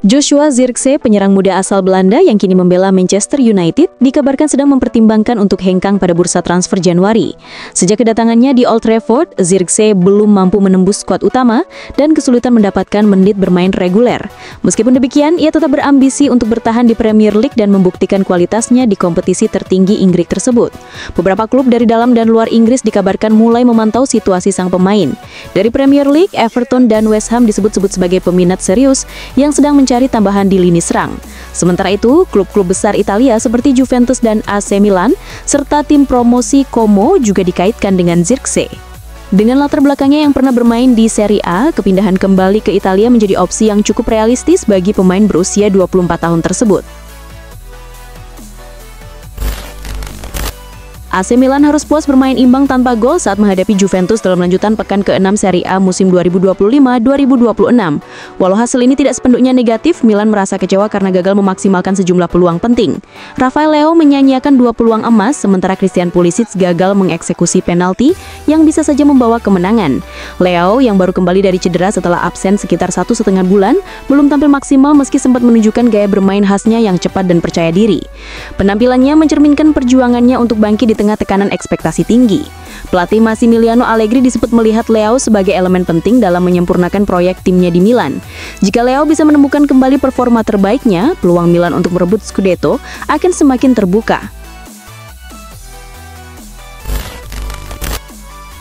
Joshua Zirkzee, penyerang muda asal Belanda yang kini membela Manchester United, dikabarkan sedang mempertimbangkan untuk hengkang pada bursa transfer Januari. Sejak kedatangannya di Old Trafford, Zirkzee belum mampu menembus skuad utama dan kesulitan mendapatkan menit bermain reguler. Meskipun demikian, ia tetap berambisi untuk bertahan di Premier League dan membuktikan kualitasnya di kompetisi tertinggi Inggris tersebut. Beberapa klub dari dalam dan luar Inggris dikabarkan mulai memantau situasi sang pemain. Dari Premier League, Everton dan West Ham disebut-sebut sebagai peminat serius yang sedang mencari tambahan di lini serang. Sementara itu, klub-klub besar Italia seperti Juventus dan AC Milan serta tim promosi Como juga dikaitkan dengan Zirkzee. Dengan latar belakangnya yang pernah bermain di Serie A, kepindahan kembali ke Italia menjadi opsi yang cukup realistis bagi pemain berusia 24 tahun tersebut. AC Milan harus puas bermain imbang tanpa gol saat menghadapi Juventus dalam lanjutan pekan ke-6 Serie A musim 2025-2026. Walau hasil ini tidak sepenuhnya negatif, Milan merasa kecewa karena gagal memaksimalkan sejumlah peluang penting. Rafael Leao menyanyiakan 2 peluang emas, sementara Christian Pulisic gagal mengeksekusi penalti yang bisa saja membawa kemenangan. Leao yang baru kembali dari cedera setelah absen sekitar 1,5 bulan, belum tampil maksimal meski sempat menunjukkan gaya bermain khasnya yang cepat dan percaya diri. Penampilannya mencerminkan perjuangannya untuk bangkit di tengah tekanan ekspektasi tinggi. Pelatih Massimiliano Allegri disebut melihat Leao sebagai elemen penting dalam menyempurnakan proyek timnya di Milan. Jika Leao bisa menemukan kembali performa terbaiknya, peluang Milan untuk merebut Scudetto akan semakin terbuka.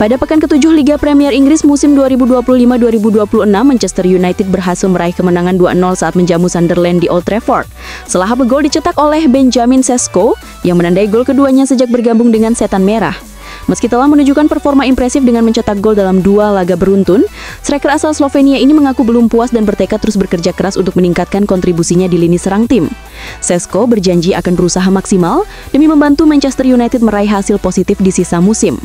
Pada pekan ke-7 Liga Premier Inggris musim 2025-2026, Manchester United berhasil meraih kemenangan 2-0 saat menjamu Sunderland di Old Trafford. Selahap gol dicetak oleh Benjamin Sesko yang menandai gol keduanya sejak bergabung dengan Setan Merah. Meski telah menunjukkan performa impresif dengan mencetak gol dalam 2 laga beruntun, striker asal Slovenia ini mengaku belum puas dan bertekad terus bekerja keras untuk meningkatkan kontribusinya di lini serang tim. Sesko berjanji akan berusaha maksimal demi membantu Manchester United meraih hasil positif di sisa musim.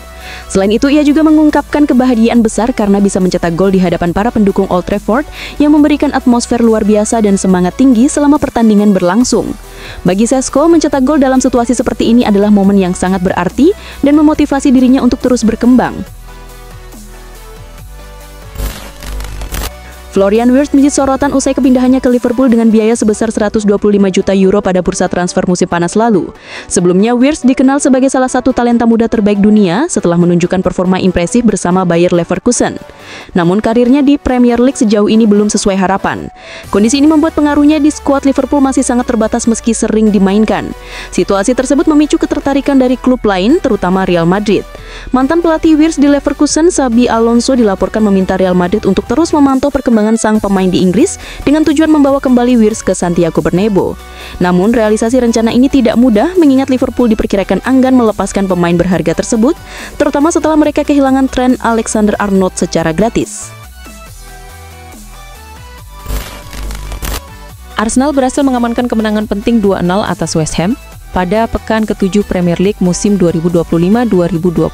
Selain itu, ia juga mengungkapkan kebahagiaan besar karena bisa mencetak gol di hadapan para pendukung Old Trafford yang memberikan atmosfer luar biasa dan semangat tinggi selama pertandingan berlangsung. Bagi Sesko, mencetak gol dalam situasi seperti ini adalah momen yang sangat berarti dan memotivasi dirinya untuk terus berkembang. Florian Wirtz menjadi sorotan usai kepindahannya ke Liverpool dengan biaya sebesar 125 juta euro pada bursa transfer musim panas lalu. Sebelumnya, Wirtz dikenal sebagai salah satu talenta muda terbaik dunia setelah menunjukkan performa impresif bersama Bayer Leverkusen. Namun karirnya di Premier League sejauh ini belum sesuai harapan. Kondisi ini membuat pengaruhnya di skuad Liverpool masih sangat terbatas meski sering dimainkan. Situasi tersebut memicu ketertarikan dari klub lain, terutama Real Madrid. Mantan pelatih Wirtz di Leverkusen, Xabi Alonso, dilaporkan meminta Real Madrid untuk terus memantau perkembangan sang pemain di Inggris dengan tujuan membawa kembali Wirtz ke Santiago Bernabeu. Namun, realisasi rencana ini tidak mudah mengingat Liverpool diperkirakan enggan melepaskan pemain berharga tersebut, terutama setelah mereka kehilangan Trent Alexander-Arnold secara gratis. Arsenal berhasil mengamankan kemenangan penting 2-0 atas West Ham pada pekan ke-7 Premier League musim 2025-2026.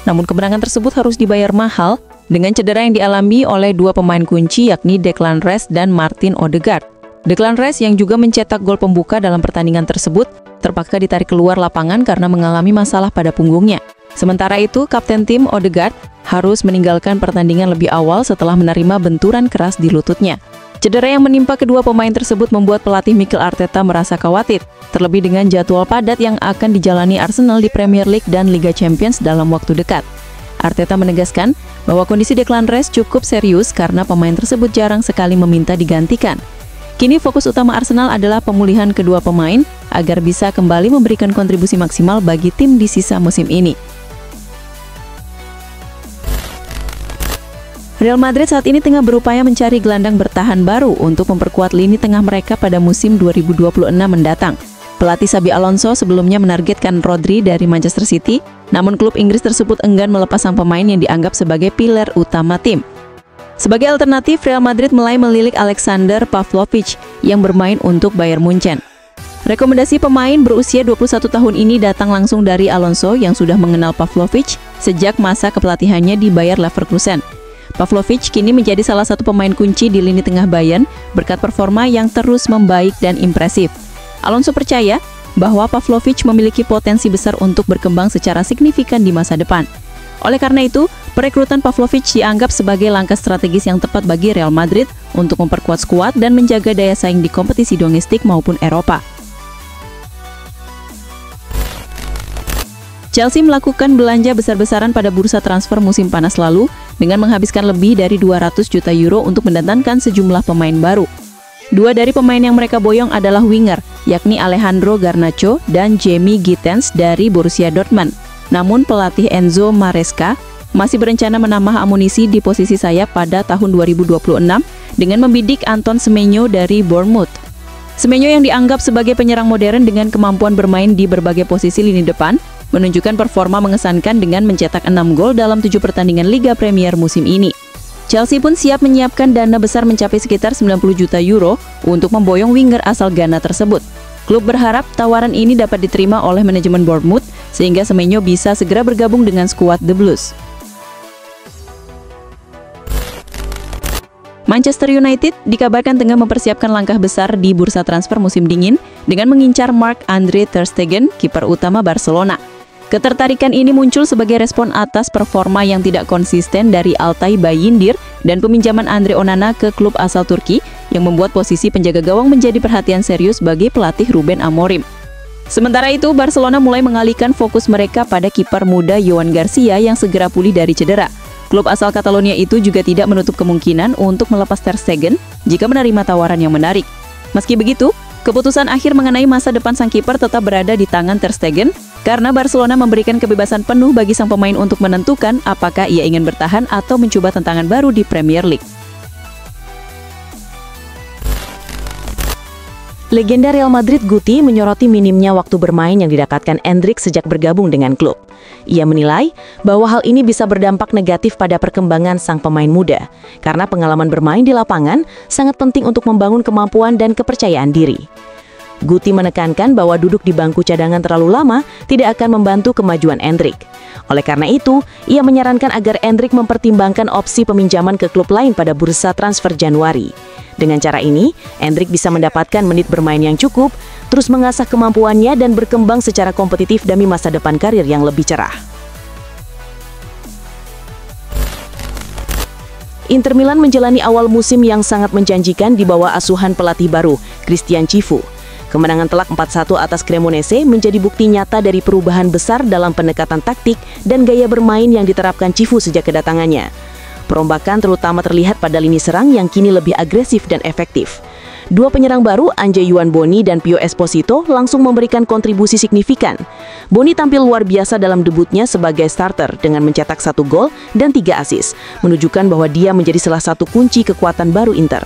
Namun kemenangan tersebut harus dibayar mahal dengan cedera yang dialami oleh 2 pemain kunci yakni Declan Rice dan Martin Odegaard. Declan Rice yang juga mencetak gol pembuka dalam pertandingan tersebut terpaksa ditarik keluar lapangan karena mengalami masalah pada punggungnya. Sementara itu, kapten tim Odegaard harus meninggalkan pertandingan lebih awal setelah menerima benturan keras di lututnya. Cedera yang menimpa kedua pemain tersebut membuat pelatih Mikel Arteta merasa khawatir, terlebih dengan jadwal padat yang akan dijalani Arsenal di Premier League dan Liga Champions dalam waktu dekat. Arteta menegaskan bahwa kondisi Declan Rice cukup serius karena pemain tersebut jarang sekali meminta digantikan. Kini fokus utama Arsenal adalah pemulihan kedua pemain agar bisa kembali memberikan kontribusi maksimal bagi tim di sisa musim ini. Real Madrid saat ini tengah berupaya mencari gelandang bertahan baru untuk memperkuat lini tengah mereka pada musim 2026 mendatang. Pelatih Xabi Alonso sebelumnya menargetkan Rodri dari Manchester City, namun klub Inggris tersebut enggan melepas sang pemain yang dianggap sebagai pilar utama tim. Sebagai alternatif, Real Madrid mulai melirik Alexander Pavlovic yang bermain untuk Bayern Munchen. Rekomendasi pemain berusia 21 tahun ini datang langsung dari Alonso yang sudah mengenal Pavlovic sejak masa kepelatihannya di Bayer Leverkusen. Pavlovic kini menjadi salah satu pemain kunci di lini tengah Bayern berkat performa yang terus membaik dan impresif. Alonso percaya bahwa Pavlovic memiliki potensi besar untuk berkembang secara signifikan di masa depan. Oleh karena itu, perekrutan Pavlovic dianggap sebagai langkah strategis yang tepat bagi Real Madrid untuk memperkuat skuad dan menjaga daya saing di kompetisi domestik maupun Eropa. Chelsea melakukan belanja besar-besaran pada bursa transfer musim panas lalu dengan menghabiskan lebih dari 200 juta euro untuk mendatangkan sejumlah pemain baru. Dua dari pemain yang mereka boyong adalah winger, yakni Alejandro Garnacho dan Jamie Gittens dari Borussia Dortmund. Namun pelatih Enzo Maresca masih berencana menambah amunisi di posisi sayap pada tahun 2026 dengan membidik Anton Semenyo dari Bournemouth. Semenyo yang dianggap sebagai penyerang modern dengan kemampuan bermain di berbagai posisi lini depan, menunjukkan performa mengesankan dengan mencetak 6 gol dalam 7 pertandingan Liga Premier musim ini. Chelsea pun siap menyiapkan dana besar mencapai sekitar 90 juta euro untuk memboyong winger asal Ghana tersebut. Klub berharap tawaran ini dapat diterima oleh manajemen Bournemouth sehingga Semenyo bisa segera bergabung dengan skuad The Blues. Manchester United dikabarkan tengah mempersiapkan langkah besar di bursa transfer musim dingin dengan mengincar Marc-Andre ter Stegen, kiper utama Barcelona. Ketertarikan ini muncul sebagai respon atas performa yang tidak konsisten dari Altay Bayindir dan peminjaman Andre Onana ke klub asal Turki yang membuat posisi penjaga gawang menjadi perhatian serius bagi pelatih Ruben Amorim. Sementara itu, Barcelona mulai mengalihkan fokus mereka pada kiper muda Joan Garcia yang segera pulih dari cedera. Klub asal Catalonia itu juga tidak menutup kemungkinan untuk melepas ter Stegen jika menerima tawaran yang menarik. Meski begitu, keputusan akhir mengenai masa depan sang kiper tetap berada di tangan ter Stegen karena Barcelona memberikan kebebasan penuh bagi sang pemain untuk menentukan apakah ia ingin bertahan atau mencoba tantangan baru di Premier League. Legenda Real Madrid Guti menyoroti minimnya waktu bermain yang didapatkan Endrick sejak bergabung dengan klub. Ia menilai bahwa hal ini bisa berdampak negatif pada perkembangan sang pemain muda, karena pengalaman bermain di lapangan sangat penting untuk membangun kemampuan dan kepercayaan diri. Guti menekankan bahwa duduk di bangku cadangan terlalu lama tidak akan membantu kemajuan Endrick. Oleh karena itu, ia menyarankan agar Endrick mempertimbangkan opsi peminjaman ke klub lain pada bursa transfer Januari. Dengan cara ini, Endrick bisa mendapatkan menit bermain yang cukup, terus mengasah kemampuannya dan berkembang secara kompetitif demi masa depan karir yang lebih cerah. Inter Milan menjalani awal musim yang sangat menjanjikan di bawah asuhan pelatih baru, Christian Cifu. Kemenangan telak 4-1 atas Cremonese menjadi bukti nyata dari perubahan besar dalam pendekatan taktik dan gaya bermain yang diterapkan Cifu sejak kedatangannya. Perombakan terutama terlihat pada lini serang yang kini lebih agresif dan efektif. Dua penyerang baru, Anje Juan Boni dan Pio Esposito, langsung memberikan kontribusi signifikan. Boni tampil luar biasa dalam debutnya sebagai starter dengan mencetak 1 gol dan 3 assist, menunjukkan bahwa dia menjadi salah satu kunci kekuatan baru Inter.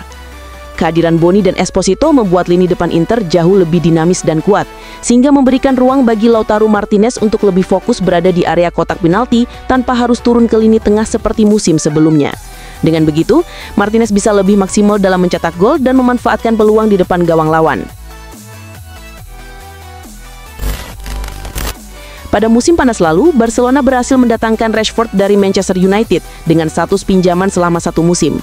Kehadiran Boni dan Esposito membuat lini depan Inter jauh lebih dinamis dan kuat, sehingga memberikan ruang bagi Lautaro Martinez untuk lebih fokus berada di area kotak penalti tanpa harus turun ke lini tengah seperti musim sebelumnya. Dengan begitu, Martinez bisa lebih maksimal dalam mencetak gol dan memanfaatkan peluang di depan gawang lawan. Pada musim panas lalu, Barcelona berhasil mendatangkan Rashford dari Manchester United dengan status pinjaman selama 1 musim.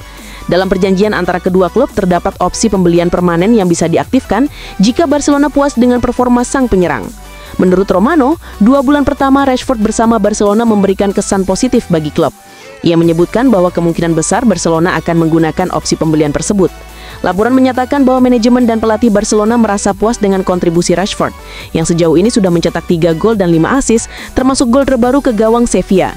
Dalam perjanjian antara kedua klub terdapat opsi pembelian permanen yang bisa diaktifkan jika Barcelona puas dengan performa sang penyerang. Menurut Romano, 2 bulan pertama Rashford bersama Barcelona memberikan kesan positif bagi klub. Ia menyebutkan bahwa kemungkinan besar Barcelona akan menggunakan opsi pembelian tersebut. Laporan menyatakan bahwa manajemen dan pelatih Barcelona merasa puas dengan kontribusi Rashford, yang sejauh ini sudah mencetak 3 gol dan 5 assist, termasuk gol terbaru ke gawang Sevilla.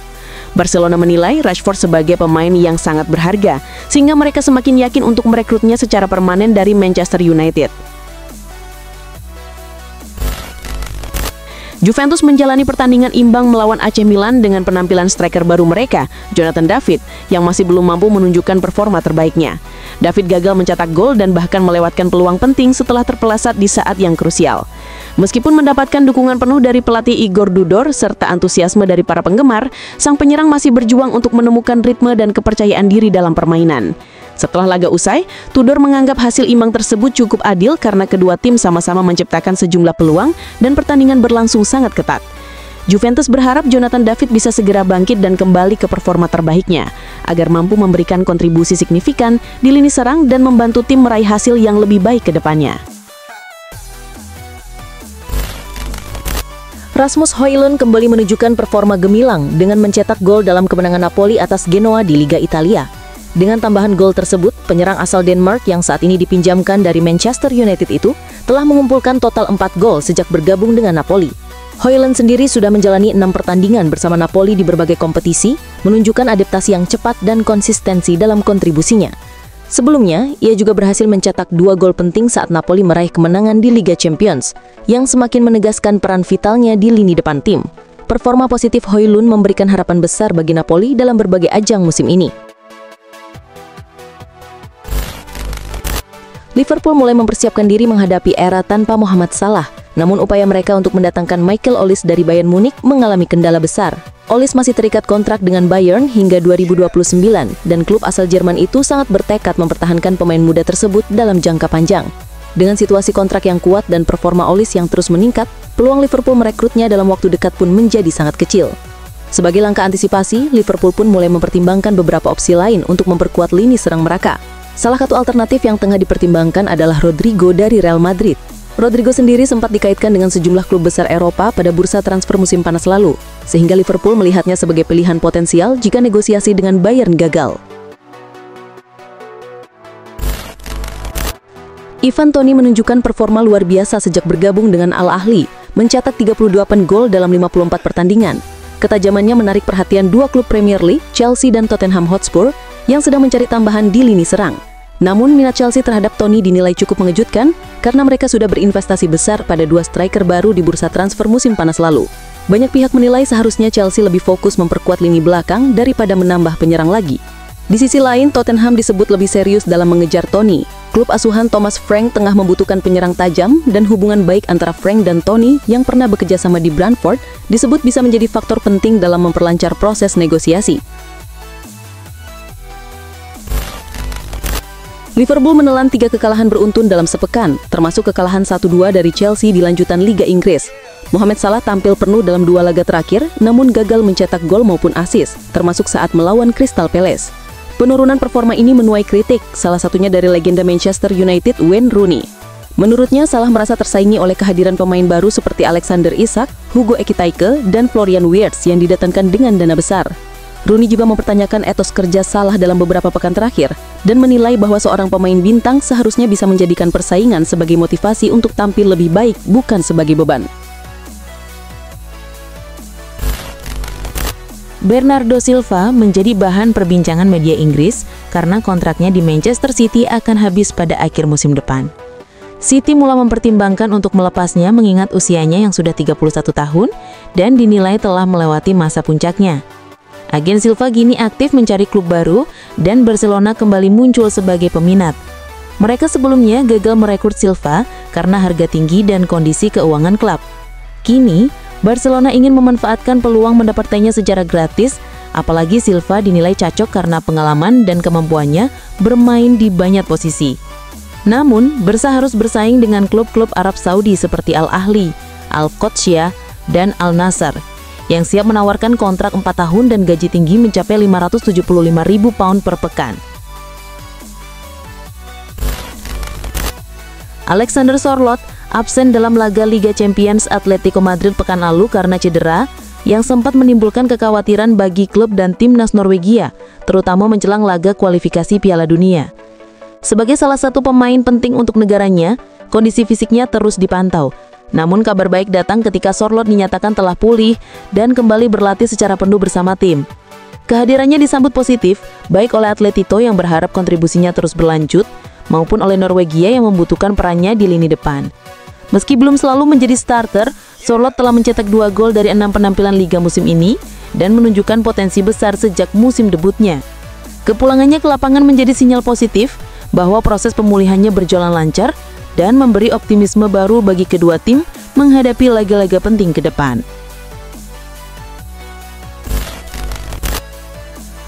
Barcelona menilai Rashford sebagai pemain yang sangat berharga, sehingga mereka semakin yakin untuk merekrutnya secara permanen dari Manchester United. Juventus menjalani pertandingan imbang melawan AC Milan dengan penampilan striker baru mereka, Jonathan David, yang masih belum mampu menunjukkan performa terbaiknya. David gagal mencetak gol dan bahkan melewatkan peluang penting setelah terpeleset di saat yang krusial. Meskipun mendapatkan dukungan penuh dari pelatih Igor Tudor serta antusiasme dari para penggemar, sang penyerang masih berjuang untuk menemukan ritme dan kepercayaan diri dalam permainan. Setelah laga usai, Tudor menganggap hasil imbang tersebut cukup adil karena kedua tim sama-sama menciptakan sejumlah peluang dan pertandingan berlangsung sangat ketat. Juventus berharap Jonathan David bisa segera bangkit dan kembali ke performa terbaiknya, agar mampu memberikan kontribusi signifikan di lini serang dan membantu tim meraih hasil yang lebih baik ke depannya. Rasmus Højlund kembali menunjukkan performa gemilang dengan mencetak gol dalam kemenangan Napoli atas Genoa di Liga Italia. Dengan tambahan gol tersebut, penyerang asal Denmark yang saat ini dipinjamkan dari Manchester United itu telah mengumpulkan total 4 gol sejak bergabung dengan Napoli. Højlund sendiri sudah menjalani 6 pertandingan bersama Napoli di berbagai kompetisi, menunjukkan adaptasi yang cepat dan konsistensi dalam kontribusinya. Sebelumnya, ia juga berhasil mencetak 2 gol penting saat Napoli meraih kemenangan di Liga Champions, yang semakin menegaskan peran vitalnya di lini depan tim. Performa positif Højlund memberikan harapan besar bagi Napoli dalam berbagai ajang musim ini. Liverpool mulai mempersiapkan diri menghadapi era tanpa Mohamed Salah, namun upaya mereka untuk mendatangkan Michael Olise dari Bayern Munich mengalami kendala besar. Olise masih terikat kontrak dengan Bayern hingga 2029, dan klub asal Jerman itu sangat bertekad mempertahankan pemain muda tersebut dalam jangka panjang. Dengan situasi kontrak yang kuat dan performa Olise yang terus meningkat, peluang Liverpool merekrutnya dalam waktu dekat pun menjadi sangat kecil. Sebagai langkah antisipasi, Liverpool pun mulai mempertimbangkan beberapa opsi lain untuk memperkuat lini serang mereka. Salah satu alternatif yang tengah dipertimbangkan adalah Rodrigo dari Real Madrid. Rodrigo sendiri sempat dikaitkan dengan sejumlah klub besar Eropa pada bursa transfer musim panas lalu, sehingga Liverpool melihatnya sebagai pilihan potensial jika negosiasi dengan Bayern gagal. Ivan Toney menunjukkan performa luar biasa sejak bergabung dengan Al Ahly, mencetak 38 gol dalam 54 pertandingan. Ketajamannya menarik perhatian 2 klub Premier League, Chelsea dan Tottenham Hotspur, yang sedang mencari tambahan di lini serang. Namun, minat Chelsea terhadap Toney dinilai cukup mengejutkan karena mereka sudah berinvestasi besar pada 2 striker baru di bursa transfer musim panas lalu. Banyak pihak menilai seharusnya Chelsea lebih fokus memperkuat lini belakang daripada menambah penyerang lagi. Di sisi lain, Tottenham disebut lebih serius dalam mengejar Toney. Klub asuhan Thomas Frank tengah membutuhkan penyerang tajam, dan hubungan baik antara Frank dan Toney yang pernah bekerja sama di Brentford disebut bisa menjadi faktor penting dalam memperlancar proses negosiasi. Liverpool menelan 3 kekalahan beruntun dalam sepekan, termasuk kekalahan 1-2 dari Chelsea di lanjutan Liga Inggris. Mohamed Salah tampil penuh dalam 2 laga terakhir, namun gagal mencetak gol maupun assist, termasuk saat melawan Crystal Palace. Penurunan performa ini menuai kritik, salah satunya dari legenda Manchester United Wayne Rooney. Menurutnya, Salah merasa tersaingi oleh kehadiran pemain baru seperti Alexander Isak, Hugo Ekitike, dan Florian Wirtz yang didatangkan dengan dana besar. Rooney juga mempertanyakan etos kerja Salah dalam beberapa pekan terakhir dan menilai bahwa seorang pemain bintang seharusnya bisa menjadikan persaingan sebagai motivasi untuk tampil lebih baik, bukan sebagai beban. Bernardo Silva menjadi bahan perbincangan media Inggris karena kontraknya di Manchester City akan habis pada akhir musim depan. City mulai mempertimbangkan untuk melepasnya mengingat usianya yang sudah 31 tahun dan dinilai telah melewati masa puncaknya. Agen Silva kini aktif mencari klub baru dan Barcelona kembali muncul sebagai peminat. Mereka sebelumnya gagal merekrut Silva karena harga tinggi dan kondisi keuangan klub. Kini, Barcelona ingin memanfaatkan peluang mendapatkannya secara gratis, apalagi Silva dinilai cocok karena pengalaman dan kemampuannya bermain di banyak posisi. Namun, Barca harus bersaing dengan klub-klub Arab Saudi seperti Al Ahly, Al Qadsiya, dan Al Nassr, yang siap menawarkan kontrak 4 tahun dan gaji tinggi mencapai 575.000 pound per pekan. Alexander Sørloth absen dalam laga Liga Champions Atletico Madrid pekan lalu karena cedera, yang sempat menimbulkan kekhawatiran bagi klub dan timnas Norwegia, terutama menjelang laga kualifikasi Piala Dunia. Sebagai salah satu pemain penting untuk negaranya, kondisi fisiknya terus dipantau. Namun kabar baik datang ketika Sørloth dinyatakan telah pulih dan kembali berlatih secara penuh bersama tim. Kehadirannya disambut positif, baik oleh Atletico yang berharap kontribusinya terus berlanjut, maupun oleh Norwegia yang membutuhkan perannya di lini depan. Meski belum selalu menjadi starter, Sørloth telah mencetak 2 gol dari 6 penampilan Liga musim ini dan menunjukkan potensi besar sejak musim debutnya. Kepulangannya ke lapangan menjadi sinyal positif bahwa proses pemulihannya berjalan lancar dan memberi optimisme baru bagi kedua tim menghadapi laga-laga penting ke depan.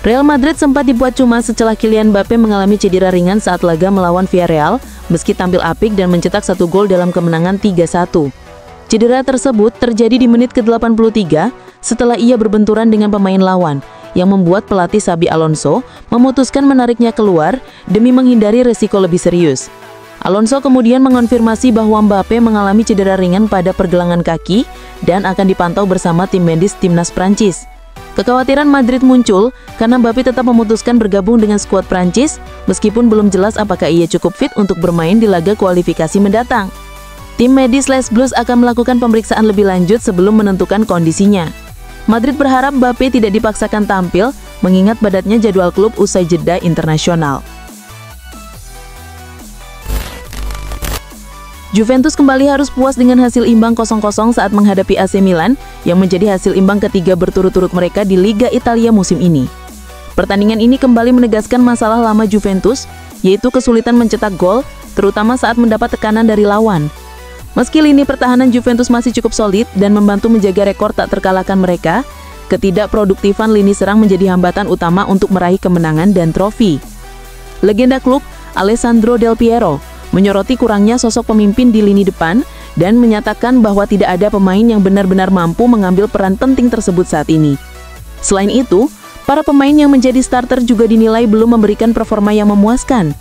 Real Madrid sempat dibuat cemas setelah Kylian Mbappe mengalami cedera ringan saat laga melawan Villarreal, meski tampil apik dan mencetak 1 gol dalam kemenangan 3-1. Cedera tersebut terjadi di menit ke-83 setelah ia berbenturan dengan pemain lawan, yang membuat pelatih Xabi Alonso memutuskan menariknya keluar demi menghindari resiko lebih serius. Alonso kemudian mengonfirmasi bahwa Mbappe mengalami cedera ringan pada pergelangan kaki dan akan dipantau bersama tim medis timnas Prancis. Kekhawatiran Madrid muncul karena Mbappe tetap memutuskan bergabung dengan skuad Prancis meskipun belum jelas apakah ia cukup fit untuk bermain di laga kualifikasi mendatang. Tim medis Les Bleus akan melakukan pemeriksaan lebih lanjut sebelum menentukan kondisinya. Madrid berharap Mbappe tidak dipaksakan tampil mengingat padatnya jadwal klub usai jeda internasional. Juventus kembali harus puas dengan hasil imbang 0-0 saat menghadapi AC Milan yang menjadi hasil imbang ketiga berturut-turut mereka di Liga Italia musim ini. Pertandingan ini kembali menegaskan masalah lama Juventus, yaitu kesulitan mencetak gol, terutama saat mendapat tekanan dari lawan. Meski lini pertahanan Juventus masih cukup solid dan membantu menjaga rekor tak terkalahkan mereka, ketidakproduktifan lini serang menjadi hambatan utama untuk meraih kemenangan dan trofi. Legenda klub, Alessandro Del Piero, menyoroti kurangnya sosok pemimpin di lini depan dan menyatakan bahwa tidak ada pemain yang benar-benar mampu mengambil peran penting tersebut saat ini. Selain itu, para pemain yang menjadi starter juga dinilai belum memberikan performa yang memuaskan.